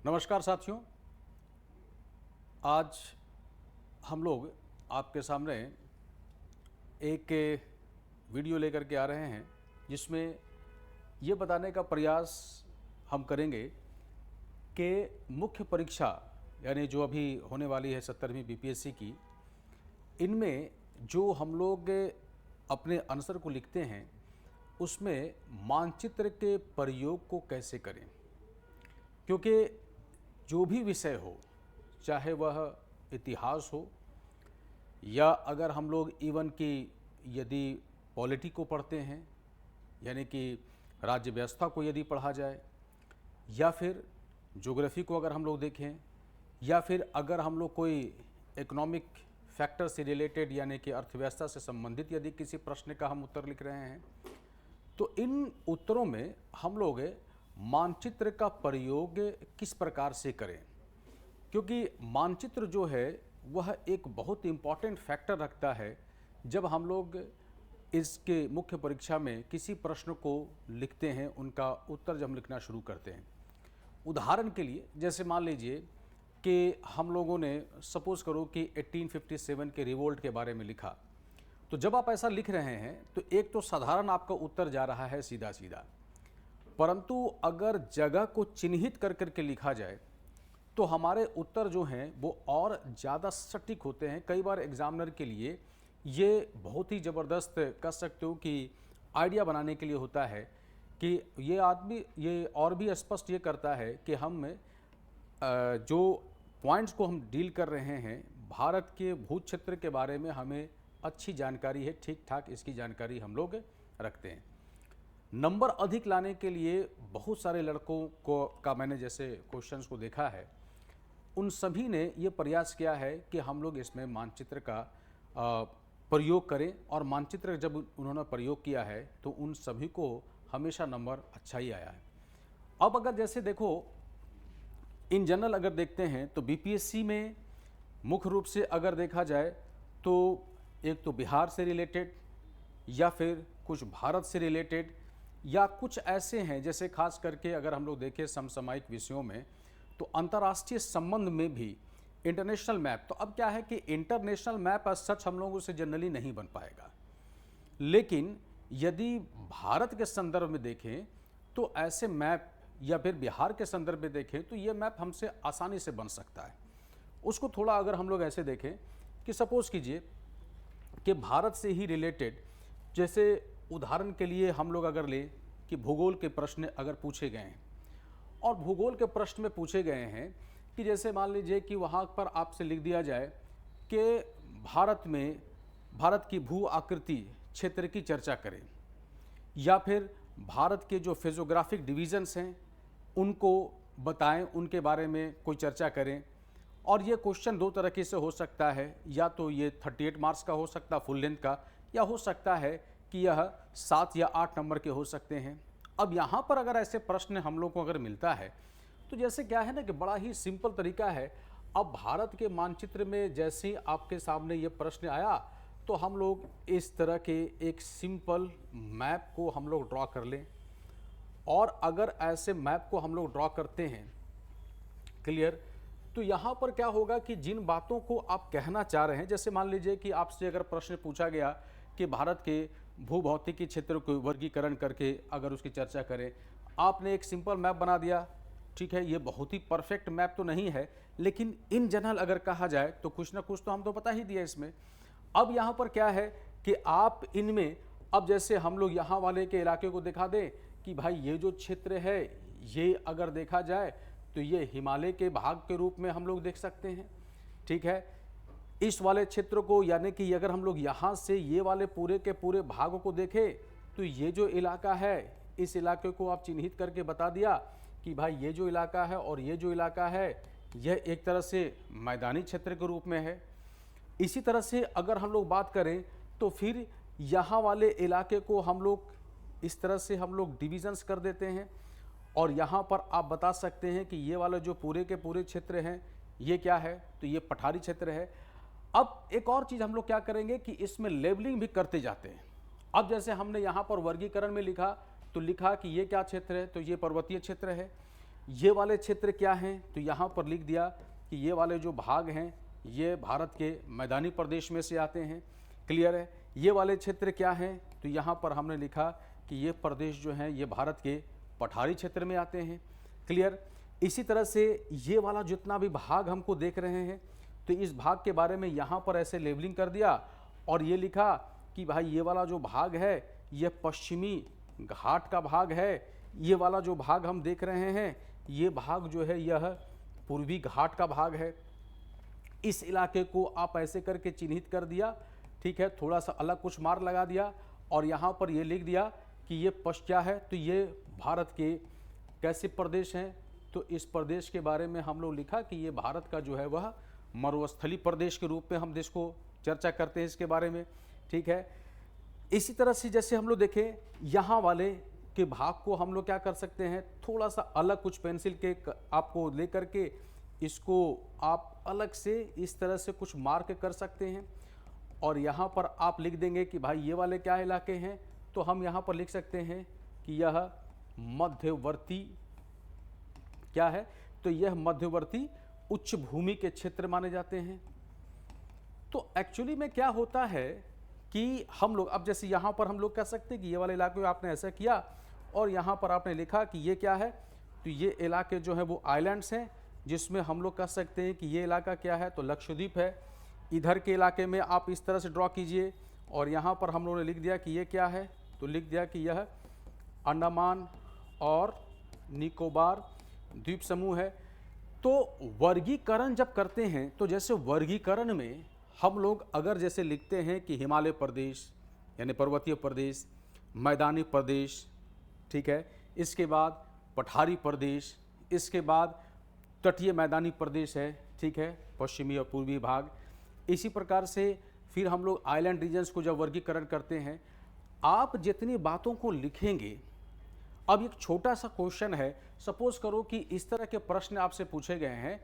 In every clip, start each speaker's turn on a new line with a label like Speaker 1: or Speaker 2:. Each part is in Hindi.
Speaker 1: नमस्कार साथियों। आज हम लोग आपके सामने एक वीडियो लेकर के आ रहे हैं जिसमें ये बताने का प्रयास हम करेंगे कि मुख्य परीक्षा यानी जो अभी होने वाली है 70वीं बीपीएससी की, इनमें जो हम लोग अपने आंसर को लिखते हैं उसमें मानचित्र के प्रयोग को कैसे करें। क्योंकि जो भी विषय हो, चाहे वह इतिहास हो या अगर हम लोग इवन कि यदि पॉलिटी को पढ़ते हैं यानी कि राज्य व्यवस्था को यदि पढ़ा जाए, या फिर ज्योग्राफी को अगर हम लोग देखें, या फिर अगर हम लोग कोई इकोनॉमिक फैक्टर से रिलेटेड यानी कि अर्थव्यवस्था से संबंधित यदि किसी प्रश्न का हम उत्तर लिख रहे हैं, तो इन उत्तरों में हम लोग मानचित्र का प्रयोग किस प्रकार से करें। क्योंकि मानचित्र जो है वह एक बहुत इम्पॉर्टेंट फैक्टर रखता है जब हम लोग इसके मुख्य परीक्षा में किसी प्रश्न को लिखते हैं, उनका उत्तर जब हम लिखना शुरू करते हैं। उदाहरण के लिए जैसे मान लीजिए कि हम लोगों ने सपोज करो कि 1857 के रिवोल्ट के बारे में लिखा, तो जब आप ऐसा लिख रहे हैं तो एक तो साधारण आपका उत्तर जा रहा है सीधा सीधा, परंतु अगर जगह को चिन्हित कर करके लिखा जाए तो हमारे उत्तर जो हैं वो और ज़्यादा सटीक होते हैं। कई बार एग्जामिनर के लिए ये बहुत ही ज़बरदस्त कह सकते हो कि आइडिया बनाने के लिए होता है कि ये आदमी ये और भी स्पष्ट ये करता है कि हम जो पॉइंट्स को हम डील कर रहे हैं, भारत के भू क्षेत्र के बारे में हमें अच्छी जानकारी है, ठीक ठाक इसकी जानकारी हम लोग रखते हैं। नंबर अधिक लाने के लिए बहुत सारे लड़कों को का मैंने जैसे क्वेश्चंस को देखा है, उन सभी ने ये प्रयास किया है कि हम लोग इसमें मानचित्र का प्रयोग करें, और मानचित्र जब उन्होंने प्रयोग किया है तो उन सभी को हमेशा नंबर अच्छा ही आया है। अब अगर जैसे देखो इन जनरल अगर देखते हैं तो बीपीएससी में मुख्य रूप से अगर देखा जाए तो एक तो बिहार से रिलेटेड, या फिर कुछ भारत से रिलेटेड, या कुछ ऐसे हैं जैसे खास करके अगर हम लोग देखें समसामयिक विषयों में तो अंतर्राष्ट्रीय संबंध में भी इंटरनेशनल मैप। तो अब क्या है कि इंटरनेशनल मैप आज सच हम लोगों से जनरली नहीं बन पाएगा, लेकिन यदि भारत के संदर्भ में देखें तो ऐसे मैप, या फिर बिहार के संदर्भ में देखें तो ये मैप हमसे आसानी से बन सकता है। उसको थोड़ा अगर हम लोग ऐसे देखें कि सपोज कीजिए कि भारत से ही रिलेटेड, जैसे उदाहरण के लिए हम लोग अगर लें कि भूगोल के प्रश्न अगर पूछे गए हैं, और भूगोल के प्रश्न में पूछे गए हैं कि जैसे मान लीजिए कि वहाँ पर आपसे लिख दिया जाए कि भारत में भारत की भू आकृति क्षेत्र की चर्चा करें, या फिर भारत के जो फिजियोग्राफिक डिवीजन्स हैं उनको बताएं, उनके बारे में कोई चर्चा करें। और ये क्वेश्चन दो तरीके से हो सकता है, या तो ये 38 मार्क्स का हो सकता है फुल लेंथ का, या हो सकता है कि यह 7 या 8 नंबर के हो सकते हैं। अब यहाँ पर अगर ऐसे प्रश्न हम लोग को अगर मिलता है तो जैसे क्या है ना कि बड़ा ही सिंपल तरीका है। अब भारत के मानचित्र में जैसे ही आपके सामने ये प्रश्न आया तो हम लोग इस तरह के एक सिंपल मैप को हम लोग ड्रॉ कर लें, और अगर ऐसे मैप को हम लोग ड्रॉ करते हैं क्लियर, तो यहाँ पर क्या होगा कि जिन बातों को आप कहना चाह रहे हैं, जैसे मान लीजिए कि आपसे अगर प्रश्न पूछा गया कि भारत के भूभौतिकी क्षेत्र को वर्गीकरण करके अगर उसकी चर्चा करें, आपने एक सिंपल मैप बना दिया, ठीक है, ये बहुत ही परफेक्ट मैप तो नहीं है, लेकिन इन जनरल अगर कहा जाए तो कुछ ना कुछ तो हम तो बता ही दिया इसमें। अब यहाँ पर क्या है कि आप इनमें, अब जैसे हम लोग यहाँ वाले के इलाके को दिखा दें कि भाई ये जो क्षेत्र है ये अगर देखा जाए तो ये हिमालय के भाग के रूप में हम लोग देख सकते हैं, ठीक है। इस वाले क्षेत्र को यानी कि अगर हम लोग यहाँ से ये वाले पूरे के पूरे भागों को देखें तो ये जो इलाका है, इस इलाके को आप चिन्हित करके बता दिया कि भाई ये जो इलाका है और ये जो इलाका है यह एक तरह से मैदानी क्षेत्र के रूप में है। इसी तरह से अगर हम लोग बात करें तो फिर यहाँ वाले इलाके को हम लोग इस तरह से हम लोग डिविजन्स कर देते हैं, और यहाँ पर आप बता सकते हैं कि ये वाले जो पूरे के पूरे क्षेत्र हैं ये क्या है, तो ये पठारी क्षेत्र है। अब एक और चीज़ हम लोग क्या करेंगे कि इसमें लेबलिंग भी करते जाते हैं। अब जैसे हमने यहाँ पर वर्गीकरण में लिखा तो लिखा कि ये क्या क्षेत्र है, तो ये पर्वतीय क्षेत्र है। ये वाले क्षेत्र क्या हैं, तो यहाँ पर लिख दिया कि ये वाले जो भाग हैं ये भारत के मैदानी प्रदेश में से आते हैं। क्लियर है। ये वाले क्षेत्र क्या हैं, तो यहाँ पर हमने लिखा कि ये प्रदेश जो हैं ये भारत के पठारी क्षेत्र में आते हैं। क्लियर। इसी तरह से ये वाला जितना भी भाग हमको देख रहे हैं, तो इस भाग के बारे में यहाँ पर ऐसे लेबलिंग कर दिया और ये लिखा कि भाई ये वाला जो भाग है ये पश्चिमी घाट का भाग है। ये वाला जो भाग हम देख रहे हैं ये भाग जो है यह पूर्वी घाट का भाग है। इस इलाके को आप ऐसे करके चिन्हित कर दिया। ठीक है, थोड़ा सा अलग कुछ मार्क लगा दिया और यहाँ पर ये लिख दिया कि ये क्या है, तो ये भारत के कैसे प्रदेश हैं, तो इस प्रदेश के बारे में हम लोग लिखा कि ये भारत का जो है वह मरुस्थलीय प्रदेश के रूप में हम देश को चर्चा करते हैं इसके बारे में। ठीक है। इसी तरह से जैसे हम लोग देखें यहाँ वाले के भाग को हम लोग क्या कर सकते हैं, थोड़ा सा अलग कुछ पेंसिल के आपको लेकर के इसको आप अलग से इस तरह से कुछ मार्क कर सकते हैं और यहाँ पर आप लिख देंगे कि भाई ये वाले क्या इलाके हैं, तो हम यहाँ पर लिख सकते हैं कि यह मध्यवर्ती क्या है, तो यह मध्यवर्ती उच्च भूमि के क्षेत्र माने जाते हैं। तो एक्चुअली में क्या होता है कि हम लोग अब जैसे यहाँ पर हम लोग कह सकते हैं कि ये वाले इलाके में आपने ऐसा किया और यहाँ पर आपने लिखा कि ये क्या है, तो ये इलाके जो है वो आइलैंड्स हैं, जिसमें हम लोग कह सकते हैं कि ये इलाका क्या है, तो लक्षद्वीप है। इधर के इलाके में आप इस तरह से ड्रॉ कीजिए और यहाँ पर हम लोगों ने लिख दिया कि ये क्या है, तो लिख दिया कि यह अंडमान और निकोबार द्वीप समूह है। तो वर्गीकरण जब करते हैं तो जैसे वर्गीकरण में हम लोग अगर जैसे लिखते हैं कि हिमालय प्रदेश यानी पर्वतीय प्रदेश, मैदानी प्रदेश, ठीक है, इसके बाद पठारी प्रदेश, इसके बाद तटीय मैदानी प्रदेश है, ठीक है, पश्चिमी और पूर्वी भाग। इसी प्रकार से फिर हम लोग आइलैंड रीजन्स को जब वर्गीकरण करते हैं, आप जितनी बातों को लिखेंगे, अब एक छोटा सा क्वेश्चन है, सपोज करो कि इस तरह के प्रश्न आपसे पूछे गए हैं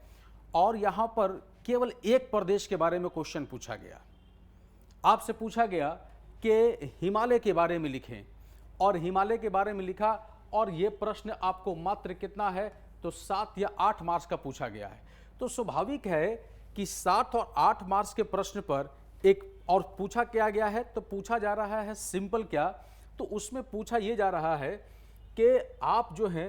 Speaker 1: और यहाँ पर केवल एक प्रदेश के बारे में क्वेश्चन पूछा गया, आपसे पूछा गया कि हिमालय के बारे में लिखें और हिमालय के बारे में लिखा और ये प्रश्न आपको मात्र कितना है, तो 7 या 8 मार्क्स का पूछा गया है। तो स्वाभाविक है कि 7 और 8 मार्क्स के प्रश्न पर एक और पूछा क्या गया है, तो पूछा जा रहा है सिंपल क्या, तो उसमें पूछा ये जा रहा है कि आप जो हैं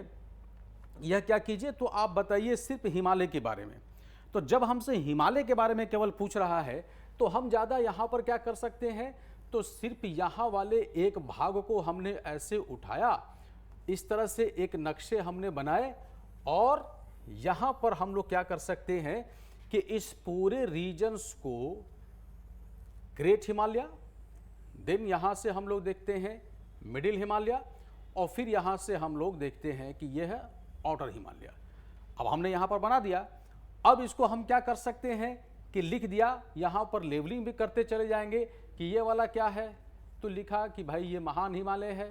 Speaker 1: यह क्या कीजिए, तो आप बताइए सिर्फ हिमालय के बारे में। तो जब हमसे हिमालय के बारे में केवल पूछ रहा है तो हम ज़्यादा यहाँ पर क्या कर सकते हैं, तो सिर्फ यहाँ वाले एक भाग को हमने ऐसे उठाया, इस तरह से एक नक्शे हमने बनाए और यहाँ पर हम लोग क्या कर सकते हैं कि इस पूरे रीजन्स को ग्रेट हिमालय, देन यहाँ से हम लोग देखते हैं मिडिल हिमालय और फिर यहाँ से हम लोग देखते हैं कि यह है आउटर हिमालय। अब हमने यहाँ पर बना दिया। अब इसको हम क्या कर सकते हैं कि लिख दिया, यहाँ पर लेवलिंग भी करते चले जाएंगे कि ये वाला क्या है, तो लिखा कि भाई ये महान हिमालय है।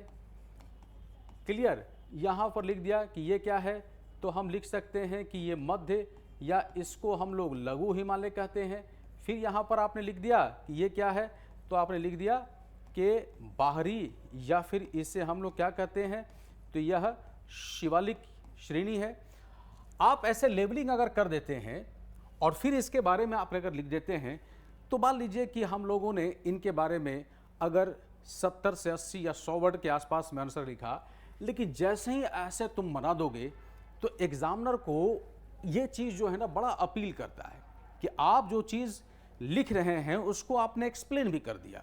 Speaker 1: क्लियर। यहाँ पर लिख दिया कि ये क्या है, तो हम लिख सकते हैं कि ये मध्य या इसको हम लोग लघु हिमालय कहते हैं। फिर यहाँ पर आपने लिख दिया कि ये क्या है, तो आपने लिख दिया कि बाहरी या फिर इसे हम लोग क्या कहते हैं, तो यह शिवालिक श्रेणी है। आप ऐसे लेबलिंग अगर कर देते हैं और फिर इसके बारे में आप अगर लिख देते हैं, तो मान लीजिए कि हम लोगों ने इनके बारे में अगर 70 से 80 या 100 वर्ड के आसपास में आंसर लिखा, लेकिन जैसे ही ऐसे तुम बना दोगे तो एग्जामिनर को ये चीज़ जो है ना बड़ा अपील करता है कि आप जो चीज़ लिख रहे हैं उसको आपने एक्सप्लेन भी कर दिया।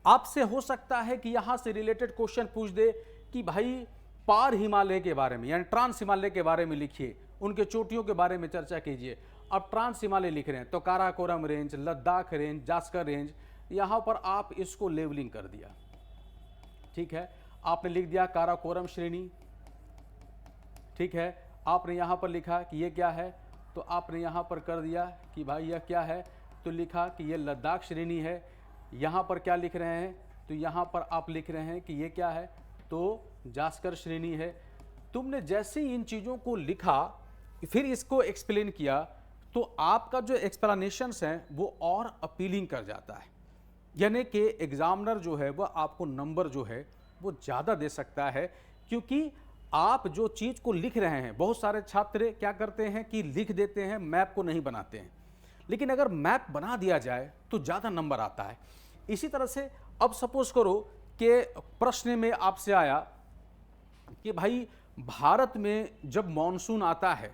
Speaker 1: आपसे हो सकता है कि यहाँ से रिलेटेड क्वेश्चन पूछ दे कि भाई पार हिमालय के बारे में यानी ट्रांस हिमालय के बारे में लिखिए, उनके चोटियों के बारे में चर्चा कीजिए। अब ट्रांस हिमालय लिख रहे हैं तो Karakoram range, Ladakh range, Zanskar range, यहाँ पर आप इसको लेवलिंग कर दिया। ठीक है, आपने लिख दिया काराकोरम श्रेणी। ठीक है, आपने यहाँ पर लिखा कि ये क्या है, तो आपने यहाँ पर कर दिया कि भाई यह क्या है, तो लिखा कि ये लद्दाख श्रेणी है। यहाँ पर क्या लिख रहे हैं, तो यहाँ पर आप लिख रहे हैं कि ये क्या है, तो जास्कर श्रेणी है। तुमने जैसे ही इन चीज़ों को लिखा फिर इसको एक्सप्लेन किया, तो आपका जो एक्सप्लेनेशंस हैं वो और अपीलिंग कर जाता है, यानी कि एग्जामिनर जो है वह आपको नंबर जो है वो ज़्यादा दे सकता है, क्योंकि आप जो चीज़ को लिख रहे हैं, बहुत सारे छात्र क्या करते हैं कि लिख देते हैं, मैप को नहीं बनाते हैं। लेकिन अगर मैप बना दिया जाए तो ज़्यादा नंबर आता है। इसी तरह से अब सपोज करो कि प्रश्न में आपसे आया कि भाई भारत में जब मॉनसून आता है,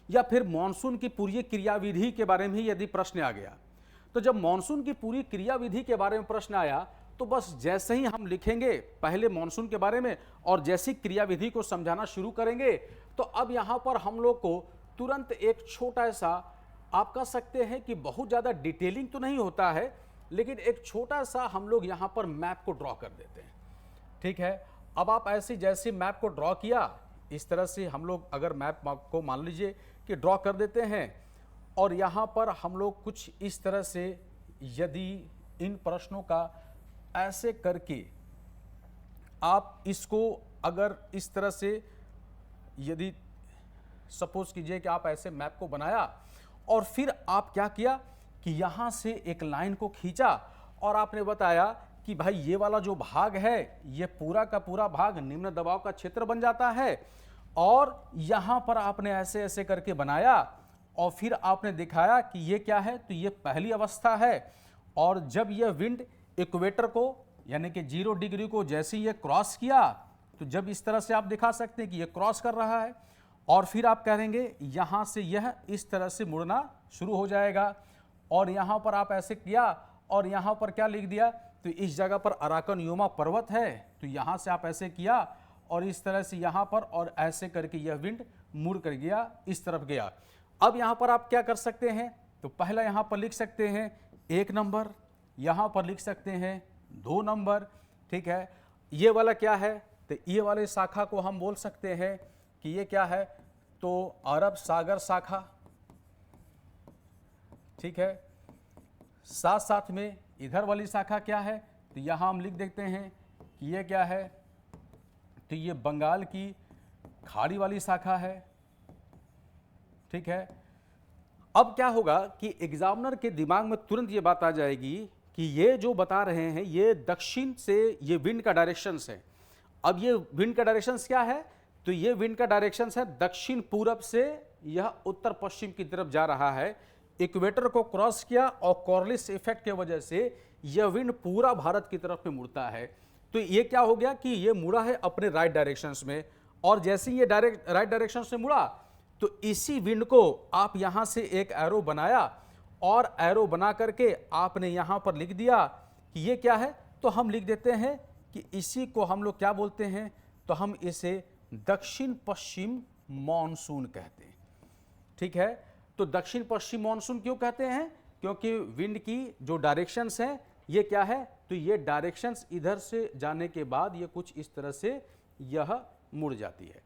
Speaker 1: या फिर मॉनसून की पूरी क्रियाविधि के बारे में यदि प्रश्न आ गया, तो जब मॉनसून की पूरी क्रियाविधि के बारे में प्रश्न आया तो बस जैसे ही हम लिखेंगे पहले मॉनसून के बारे में और जैसी क्रियाविधि को समझाना शुरू करेंगे, तो अब यहाँ पर हम लोग को तुरंत एक छोटा सा, आप कह सकते हैं कि बहुत ज़्यादा डिटेलिंग तो नहीं होता है, लेकिन एक छोटा सा हम लोग यहाँ पर मैप को ड्रॉ कर देते हैं। ठीक है, अब आप ऐसी जैसी मैप को ड्रॉ किया, इस तरह से हम लोग अगर मैप को मान लीजिए कि ड्रॉ कर देते हैं, और यहाँ पर हम लोग कुछ इस तरह से यदि इन प्रश्नों का ऐसे करके आप इसको अगर इस तरह से यदि सपोज कीजिए कि आप ऐसे मैप को बनाया और फिर आप क्या किया कि यहाँ से एक लाइन को खींचा और आपने बताया कि भाई ये वाला जो भाग है ये पूरा का पूरा भाग निम्न दबाव का क्षेत्र बन जाता है, और यहाँ पर आपने ऐसे ऐसे करके बनाया और फिर आपने दिखाया कि ये क्या है, तो ये पहली अवस्था है। और जब यह विंड इक्वेटर को यानी कि 0 डिग्री को जैसे ये क्रॉस किया, तो जब इस तरह से आप दिखा सकते हैं कि ये क्रॉस कर रहा है, और फिर आप कहेंगे यहाँ से यह इस तरह से मुड़ना शुरू हो जाएगा, और यहाँ पर आप ऐसे किया और यहाँ पर क्या लिख दिया, तो इस जगह पर अराकनयुमा पर्वत है, तो यहाँ से आप ऐसे किया और इस तरह से यहाँ पर, और ऐसे करके यह विंड मुड़ कर गया, इस तरफ गया। अब यहाँ पर आप क्या कर सकते हैं, तो पहला यहाँ पर लिख सकते हैं 1 नंबर, यहाँ पर लिख सकते हैं 2 नंबर। ठीक है, ये वाला क्या है, तो ये वाले शाखा को हम बोल सकते हैं कि ये क्या है, तो अरब सागर शाखा। ठीक है, साथ साथ में इधर वाली शाखा क्या है, तो यहाँ हम लिख देते हैं कि ये क्या है, तो ये बंगाल की खाड़ी वाली शाखा है। ठीक है, अब क्या होगा कि एग्जामिनर के दिमाग में तुरंत ये बात आ जाएगी कि ये जो बता रहे हैं ये दक्षिण से ये विंड का डायरेक्शंस है। अब ये विंड का डायरेक्शंस क्या है, तो ये विंड का डायरेक्शंस है दक्षिण पूरब से यह उत्तर पश्चिम की तरफ जा रहा है, इक्वेटर को क्रॉस किया और कॉर्लिस इफेक्ट के वजह से यह विंड पूरा भारत की तरफ में मुड़ता है। तो ये क्या हो गया कि ये मुड़ा है अपने राइट डायरेक्शंस में, और जैसे ये राइट डायरेक्शन से मुड़ा तो इसी विंड को आप यहां से एक एरो बनाया, और एरो बना करके आपने यहां पर लिख दिया कि ये क्या है, तो हम लिख देते हैं कि इसी को हम लोग क्या बोलते हैं, तो हम इसे दक्षिण पश्चिम मॉनसून कहते हैं। ठीक है, तो दक्षिण पश्चिम मॉनसून क्यों कहते हैं, क्योंकि विंड की जो डायरेक्शंस हैं ये क्या है, तो ये डायरेक्शंस इधर से जाने के बाद ये कुछ इस तरह से यह मुड़ जाती है।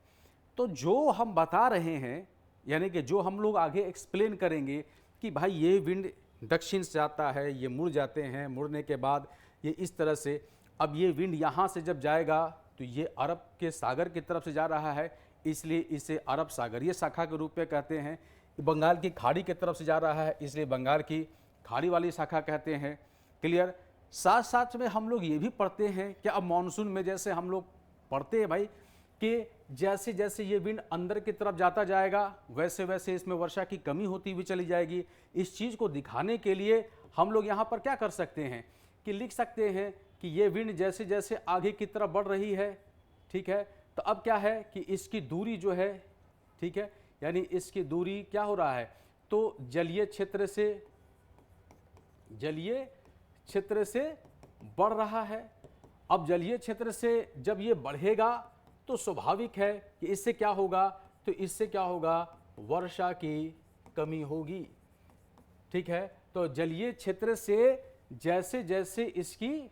Speaker 1: तो जो हम बता रहे हैं, यानी कि जो हम लोग आगे एक्सप्लेन करेंगे कि भाई ये विंड दक्षिण से आता है, ये मुड़ जाते हैं, मुड़ने के बाद ये इस तरह से, अब ये विंड यहाँ से जब जाएगा तो ये अरब के सागर की तरफ से जा रहा है, इसलिए इसे अरब सागरीय शाखा के रूप में कहते हैं। बंगाल की खाड़ी की तरफ से जा रहा है, इसलिए बंगाल की खाड़ी वाली शाखा कहते हैं। क्लियर। साथ साथ में हम लोग ये भी पढ़ते हैं कि अब मानसून में जैसे हम लोग पढ़ते हैं भाई कि जैसे जैसे ये विंड अंदर की तरफ जाता जाएगा वैसे वैसे इसमें वर्षा की कमी होती हुई चली जाएगी। इस चीज़ को दिखाने के लिए हम लोग यहाँ पर क्या कर सकते हैं कि लिख सकते हैं कि ये विंड जैसे जैसे आगे की तरफ बढ़ रही है, ठीक है, तो अब क्या है कि इसकी दूरी जो है, ठीक है, यानी इसकी दूरी क्या हो रहा है, तो जलीय क्षेत्र से बढ़ रहा है। अब जलीय क्षेत्र से जब ये बढ़ेगा तो स्वाभाविक है कि इससे क्या होगा, तो इससे क्या होगा, वर्षा की कमी होगी। ठीक है, तो जलीय क्षेत्र से जैसे जैसे इसकी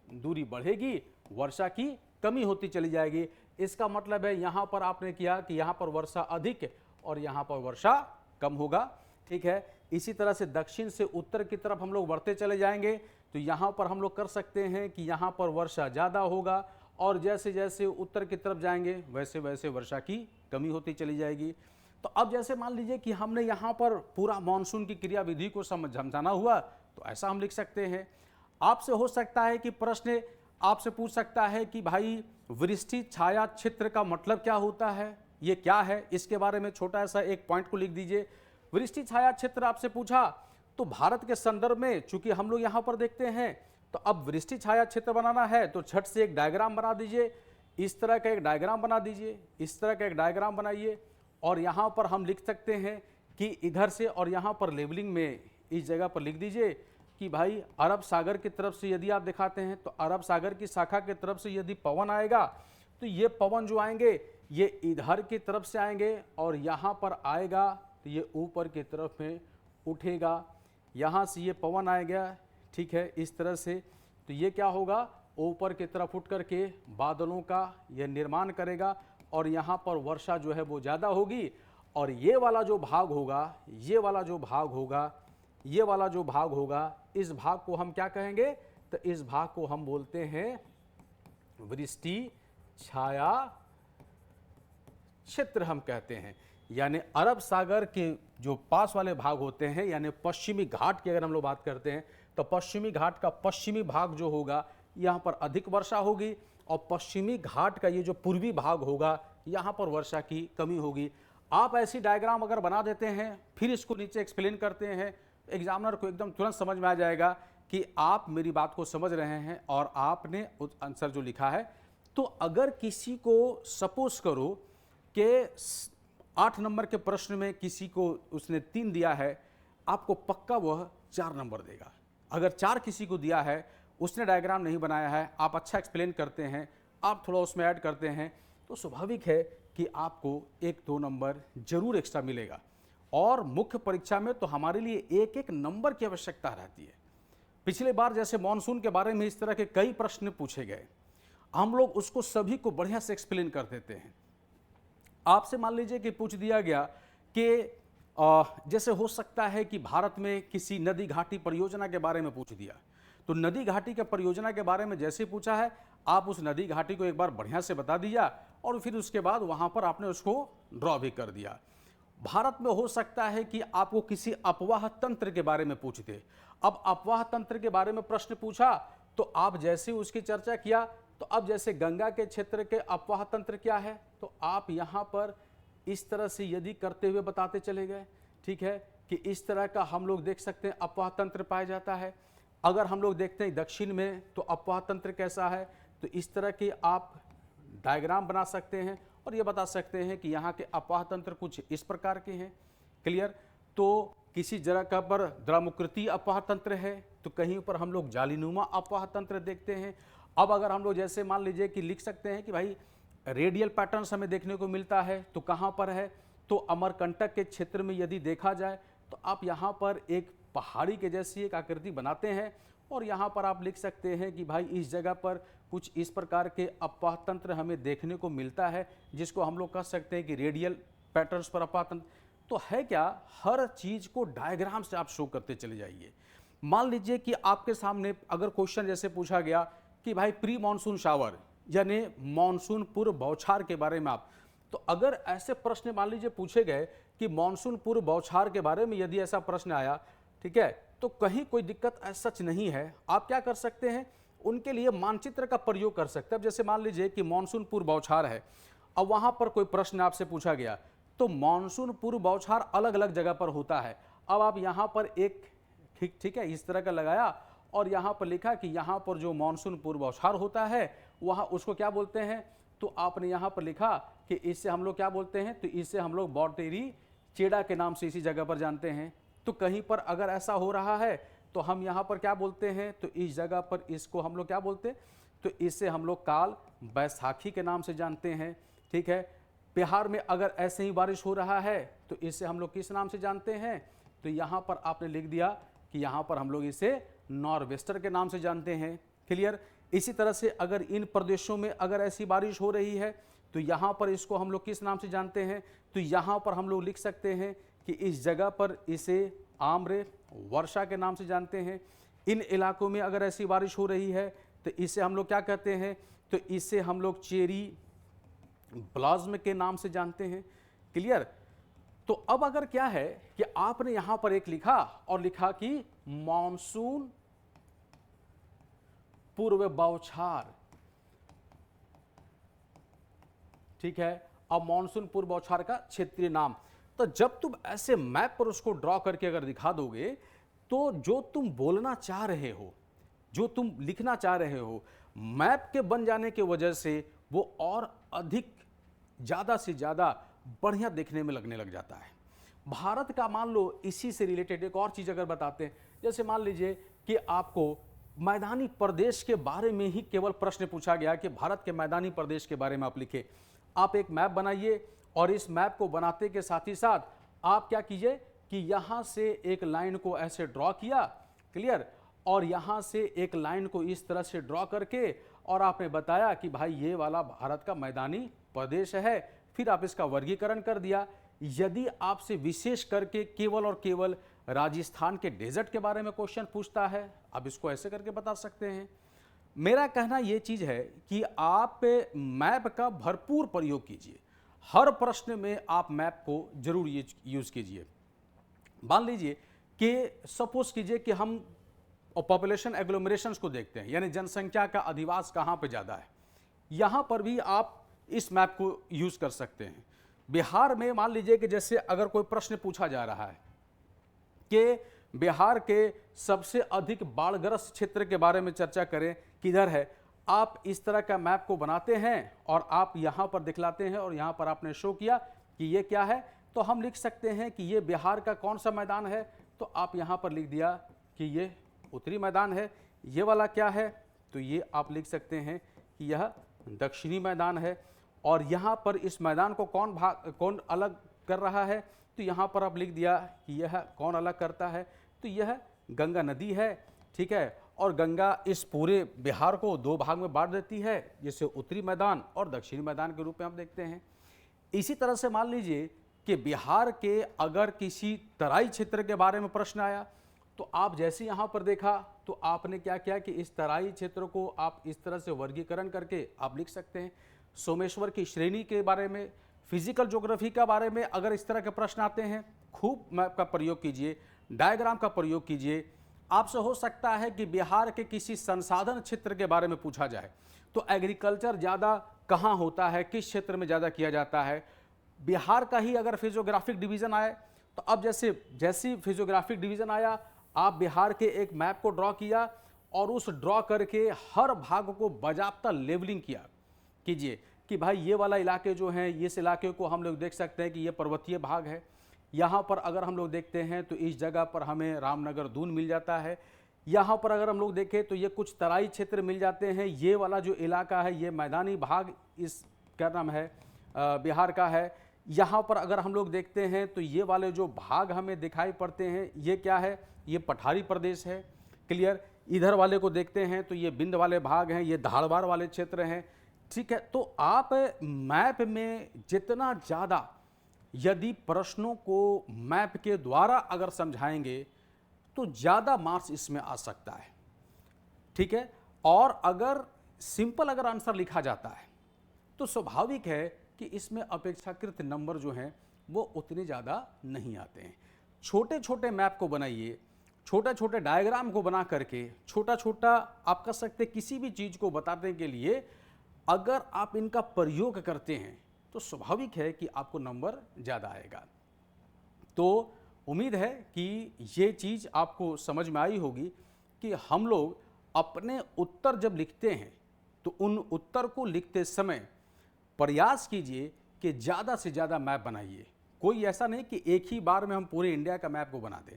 Speaker 1: दूरी बढ़ेगी वर्षा की कमी होती चली जाएगी। इसका मतलब है यहाँ पर आपने किया कि यहाँ पर वर्षा अधिक और यहाँ पर वर्षा कम होगा। ठीक है, इसी तरह से दक्षिण से उत्तर की तरफ हम लोग बढ़ते चले जाएंगे तो यहाँ पर हम लोग कर सकते हैं कि यहाँ पर वर्षा ज़्यादा होगा और जैसे जैसे उत्तर की तरफ जाएंगे वैसे वैसे वर्षा की कमी होती चली जाएगी। तो अब जैसे मान लीजिए कि हमने यहाँ पर पूरा मानसून की क्रियाविधि को समझाना हुआ तो ऐसा हम लिख सकते हैं। आपसे हो सकता है कि प्रश्न आपसे पूछ सकता है कि भाई वृष्टि छाया क्षेत्र का मतलब क्या होता है, ये क्या है, इसके बारे में छोटा सा एक पॉइंट को लिख दीजिए। वृष्टि छाया क्षेत्र आपसे पूछा तो भारत के संदर्भ में चूंकि हम लोग यहां पर देखते हैं, तो अब वृष्टि छाया क्षेत्र बनाना है तो झट से एक डायग्राम बना दीजिए। इस तरह का एक डायग्राम बना दीजिए, इस तरह का एक डायग्राम बनाइए और यहां पर हम लिख सकते हैं कि इधर से, और यहां पर लेबलिंग में इस जगह पर लिख दीजिए कि भाई अरब सागर की तरफ से यदि आप दिखाते हैं तो अरब सागर की शाखा की तरफ से यदि पवन आएगा तो ये पवन जो आएंगे ये इधर की तरफ से आएंगे और यहाँ पर आएगा तो ये ऊपर की तरफ में उठेगा। यहाँ से ये पवन आएगा, ठीक है, इस तरह से, तो ये क्या होगा, ऊपर की तरफ उठ करके बादलों का यह निर्माण करेगा और यहाँ पर वर्षा जो है वो ज़्यादा होगी। और ये वाला जो भाग होगा, ये वाला जो भाग होगा, ये वाला जो भाग होगा, इस भाग को हम क्या कहेंगे, तो इस भाग को हम बोलते हैं वृष्टि छाया क्षेत्र हम कहते हैं। यानी अरब सागर के जो पास वाले भाग होते हैं, यानी पश्चिमी घाट की अगर हम लोग बात करते हैं तो पश्चिमी घाट का पश्चिमी भाग जो होगा यहाँ पर अधिक वर्षा होगी और पश्चिमी घाट का ये जो पूर्वी भाग होगा यहाँ पर वर्षा की कमी होगी। आप ऐसी डायग्राम अगर बना देते हैं फिर इसको नीचे एक्सप्लेन करते हैं, एग्जामिनर को एकदम तुरंत समझ में आ जाएगा कि आप मेरी बात को समझ रहे हैं और आपने आंसर जो लिखा है। तो अगर किसी को सपोज करो कि 8 नंबर के प्रश्न में किसी को उसने 3 दिया है, आपको पक्का वह 4 नंबर देगा। अगर 4 किसी को दिया है, उसने डायग्राम नहीं बनाया है, आप अच्छा एक्सप्लेन करते हैं, आप थोड़ा उसमें ऐड करते हैं, तो स्वाभाविक है कि आपको 1-2 नंबर जरूर एक्स्ट्रा मिलेगा। और मुख्य परीक्षा में तो हमारे लिए 1-1 नंबर की आवश्यकता रहती है। पिछले बार जैसे मॉनसून के बारे में इस तरह के कई प्रश्न पूछे गए, हम लोग उसको सभी को बढ़िया से एक्सप्लेन कर देते हैं। आपसे मान लीजिए कि पूछ दिया गया कि जैसे हो सकता है कि भारत में किसी नदी घाटी परियोजना के बारे में पूछ दिया, तो नदी घाटी के परियोजना के बारे में जैसे पूछा है, आप उस नदी घाटी को एक बार बढ़िया से बता दिया और फिर उसके बाद वहां पर आपने उसको ड्रॉ भी कर दिया। भारत में हो सकता है कि आपको किसी अपवाह तंत्र के बारे में पूछ दे। अब अपवाह तंत्र के बारे में प्रश्न पूछा तो आप जैसे उसकी चर्चा किया, तो अब जैसे गंगा के क्षेत्र के अपवाह तंत्र क्या है, तो आप यहाँ पर इस तरह से यदि करते हुए बताते चले गए, ठीक है, कि इस तरह का हम लोग देख सकते हैं अपवाह तंत्र पाया जाता है। अगर हम लोग देखते हैं दक्षिण में तो अपवाह तंत्र कैसा है, तो इस तरह के आप डायग्राम बना सकते हैं और ये बता सकते हैं कि यहाँ के अपवाह तंत्र कुछ इस प्रकार के हैं। क्लियर। तो किसी जगह पर द्रमुकृति अपवाह तंत्र है, तो कहीं पर हम लोग जालीनुमा अपवाह तंत्र देखते हैं। अब अगर हम लोग जैसे मान लीजिए कि लिख सकते हैं कि भाई रेडियल पैटर्न्स हमें देखने को मिलता है, तो कहाँ पर है, तो अमरकंटक के क्षेत्र में यदि देखा जाए तो आप यहाँ पर एक पहाड़ी के जैसी एक आकृति बनाते हैं और यहाँ पर आप लिख सकते हैं कि भाई इस जगह पर कुछ इस प्रकार के अपवाह तंत्र हमें देखने को मिलता है, जिसको हम लोग कह सकते हैं कि रेडियल पैटर्न्स पर अपवाह तंत्र। तो है क्या, हर चीज को डायग्राम से आप शो करते चले जाइए। मान लीजिए कि आपके सामने अगर क्वेश्चन जैसे पूछा गया कि भाई प्री मानसून शावर यानी मानसून पूर्व बौछार के बारे में आप, तो अगर ऐसे प्रश्न मान लीजिए पूछे गए कि मानसून पूर्व बौछार के बारे में यदि ऐसा प्रश्न आया, ठीक है, तो कहीं कोई दिक्कत सच नहीं है। आप क्या कर सकते हैं, उनके लिए मानचित्र का प्रयोग कर सकते हैं। अब जैसे मान लीजिए कि मानसून पूर्व बौछार है, अब वहां पर कोई प्रश्न आपसे पूछा गया, तो मानसून पूर्व बौछार अलग अलग जगह पर होता है। अब आप यहां पर एक ठीक है इस तरह का लगाया और यहां पर लिखा कि यहां पर जो मानसून पूर्व बौछार होता है वहां उसको क्या बोलते हैं, तो आपने यहां पर लिखा कि इससे हम लोग क्या बोलते हैं, तो इससे हम लोग बौटेरी चेड़ा के नाम से इसी जगह पर जानते हैं। तो कहीं पर अगर ऐसा हो रहा है तो हम यहाँ पर क्या बोलते हैं, तो इस जगह पर इसको हम लोग क्या बोलते हैं, तो इससे हम लोग काल बैसाखी के नाम से जानते हैं। ठीक है, बिहार में अगर ऐसे ही बारिश हो रहा है तो इससे हम लोग किस नाम से जानते हैं, तो यहाँ पर आपने लिख दिया कि यहाँ पर हम लोग इसे नॉर्वेस्टर के नाम से जानते हैं। क्लियर। इसी तरह से अगर इन प्रदेशों में अगर ऐसी बारिश हो रही है तो यहाँ पर इसको हम लोग किस नाम से जानते हैं, तो यहाँ पर हम लोग लिख सकते हैं कि इस जगह पर इसे आम्र वर्षा के नाम से जानते हैं। इन इलाकों में अगर ऐसी बारिश हो रही है तो इसे हम लोग क्या कहते हैं, तो इसे हम लोग चेरी ब्लाज्म के नाम से जानते हैं। क्लियर। तो अब अगर क्या है कि आपने यहां पर एक लिखा और लिखा कि मानसून पूर्व बौछार, ठीक है। अब मानसून पूर्व बौछार का क्षेत्रीय नाम। तो जब तुम ऐसे मैप पर उसको ड्रॉ करके अगर दिखा दोगे तो जो तुम बोलना चाह रहे हो, जो तुम लिखना चाह रहे हो, मैप के बन जाने की वजह से वो और अधिक ज़्यादा से ज़्यादा बढ़िया देखने में लगने लग जाता है। भारत का मान लो इसी से रिलेटेड एक और चीज़ अगर बताते हैं, जैसे मान लीजिए कि आपको मैदानी प्रदेश के बारे में ही केवल प्रश्न पूछा गया कि भारत के मैदानी प्रदेश के बारे में आप लिखें। आप एक मैप बनाइए और इस मैप को बनाते के साथ ही साथ आप क्या कीजिए कि यहाँ से एक लाइन को ऐसे ड्रॉ किया, क्लियर, और यहाँ से एक लाइन को इस तरह से ड्रॉ करके और आपने बताया कि भाई ये वाला भारत का मैदानी प्रदेश है। फिर आप इसका वर्गीकरण कर दिया। यदि आपसे विशेष करके केवल और केवल राजस्थान के डेजर्ट के बारे में क्वेश्चन पूछता है, आप इसको ऐसे करके बता सकते हैं। मेरा कहना ये चीज़ है कि आप मैप का भरपूर प्रयोग कीजिए। हर प्रश्न में आप मैप को जरूर यूज कीजिए। मान लीजिए कि सपोज कीजिए कि हम पॉपुलेशन एग्लोमरेशंस को देखते हैं, यानी जनसंख्या का अधिवास कहाँ पे ज़्यादा है, यहाँ पर भी आप इस मैप को यूज कर सकते हैं। बिहार में मान लीजिए कि जैसे अगर कोई प्रश्न पूछा जा रहा है कि बिहार के सबसे अधिक बाढ़ग्रस्त क्षेत्र के बारे में चर्चा करें किधर है, आप इस तरह का मैप को बनाते हैं और आप यहाँ पर दिखलाते हैं और यहाँ पर आपने शो किया कि ये क्या है, तो हम लिख सकते हैं कि ये बिहार का कौन सा मैदान है, तो आप यहाँ पर लिख दिया कि ये उत्तरी मैदान है। ये वाला क्या है, तो ये आप लिख सकते हैं कि यह दक्षिणी मैदान है। और यहाँ पर इस मैदान को कौन अलग कर रहा है, तो यहाँ पर आप लिख दिया कि यह कौन अलग करता है, तो यह गंगा नदी है, ठीक है। और गंगा इस पूरे बिहार को दो भाग में बांट देती है, जिसे उत्तरी मैदान और दक्षिणी मैदान के रूप में हम देखते हैं। इसी तरह से मान लीजिए कि बिहार के अगर किसी तराई क्षेत्र के बारे में प्रश्न आया, तो आप जैसे यहाँ पर देखा तो आपने क्या किया कि इस तराई क्षेत्र को आप इस तरह से वर्गीकरण करके आप लिख सकते हैं। सोमेश्वर की श्रेणी के बारे में, फिजिकल ज्योग्राफी के बारे में अगर इस तरह के प्रश्न आते हैं, खूब मैप का प्रयोग कीजिए, डायग्राम का प्रयोग कीजिए। आपसे हो सकता है कि बिहार के किसी संसाधन क्षेत्र के बारे में पूछा जाए, तो एग्रीकल्चर ज़्यादा कहाँ होता है, किस क्षेत्र में ज़्यादा किया जाता है। बिहार का ही अगर फिजियोग्राफिक डिवीज़न आए, तो अब जैसी फिजियोग्राफिक डिवीज़न आया, आप बिहार के एक मैप को ड्रॉ किया और उस ड्रॉ करके हर भाग को बाजाबता लेवलिंग किया कीजिए कि भाई ये वाला इलाके जो हैं, इस इलाके को हम लोग देख सकते हैं कि ये पर्वतीय भाग है। यहाँ पर अगर हम लोग देखते हैं तो इस जगह पर हमें रामनगर दून मिल जाता है। यहाँ पर अगर हम लोग देखें तो ये कुछ तराई क्षेत्र मिल जाते हैं। ये वाला जो इलाका है ये मैदानी भाग इस क्या नाम है बिहार का है। यहाँ पर अगर हम लोग देखते हैं तो ये वाले जो भाग हमें दिखाई पड़ते हैं ये क्या है, ये पठारी प्रदेश है, क्लियर। इधर वाले को देखते हैं तो ये बिंद वाले भाग हैं, ये धारवाड़ वाले क्षेत्र हैं, ठीक है। तो आप मैप में जितना ज़्यादा यदि प्रश्नों को मैप के द्वारा अगर समझाएंगे तो ज़्यादा मार्क्स इसमें आ सकता है, ठीक है। और अगर सिंपल अगर आंसर लिखा जाता है तो स्वाभाविक है कि इसमें अपेक्षाकृत नंबर जो हैं वो उतने ज़्यादा नहीं आते हैं। छोटे छोटे मैप को बनाइए, छोटे छोटे डायग्राम को बना करके छोटा छोटा आप कर सकते, किसी भी चीज़ को बताने के लिए अगर आप इनका प्रयोग करते हैं तो स्वाभाविक है कि आपको नंबर ज़्यादा आएगा। तो उम्मीद है कि ये चीज़ आपको समझ में आई होगी कि हम लोग अपने उत्तर जब लिखते हैं तो उन उत्तर को लिखते समय प्रयास कीजिए कि ज़्यादा से ज़्यादा मैप बनाइए। कोई ऐसा नहीं कि एक ही बार में हम पूरे इंडिया का मैप को बना दें।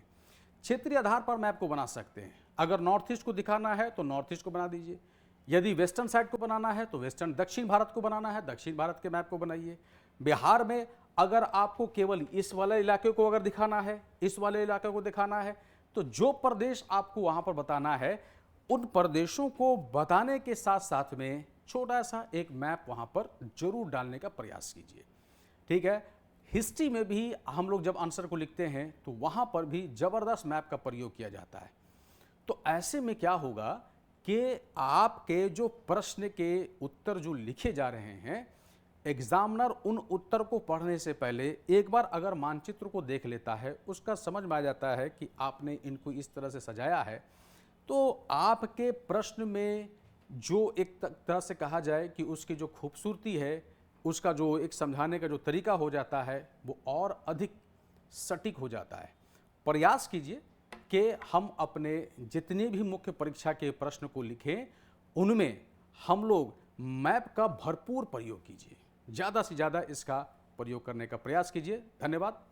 Speaker 1: क्षेत्रीय आधार पर मैप को बना सकते हैं। अगर नॉर्थ ईस्ट को दिखाना है तो नॉर्थ ईस्ट को बना दीजिए, यदि वेस्टर्न साइड को बनाना है तो वेस्टर्न दक्षिण भारत को बनाना है, दक्षिण भारत के मैप को बनाइए। बिहार में अगर आपको केवल इस वाले इलाके को अगर दिखाना है, इस वाले इलाके को दिखाना है, तो जो प्रदेश आपको वहाँ पर बताना है उन प्रदेशों को बताने के साथ साथ में छोटा सा एक मैप वहाँ पर जरूर डालने का प्रयास कीजिए, ठीक है। हिस्ट्री में भी हम लोग जब आंसर को लिखते हैं तो वहाँ पर भी ज़बरदस्त मैप का प्रयोग किया जाता है। तो ऐसे में क्या होगा कि आपके जो प्रश्न के उत्तर जो लिखे जा रहे हैं, एग्जामिनर उन उत्तर को पढ़ने से पहले एक बार अगर मानचित्र को देख लेता है, उसका समझ में आ जाता है कि आपने इनको इस तरह से सजाया है, तो आपके प्रश्न में जो एक तरह से कहा जाए कि उसकी जो खूबसूरती है, उसका जो एक समझाने का जो तरीका हो जाता है, वो और अधिक सटीक हो जाता है। प्रयास कीजिए कि हम अपने जितने भी मुख्य परीक्षा के प्रश्न को लिखें, उनमें हम लोग मैप का भरपूर प्रयोग कीजिए। ज़्यादा से ज़्यादा इसका प्रयोग करने का प्रयास कीजिए। धन्यवाद।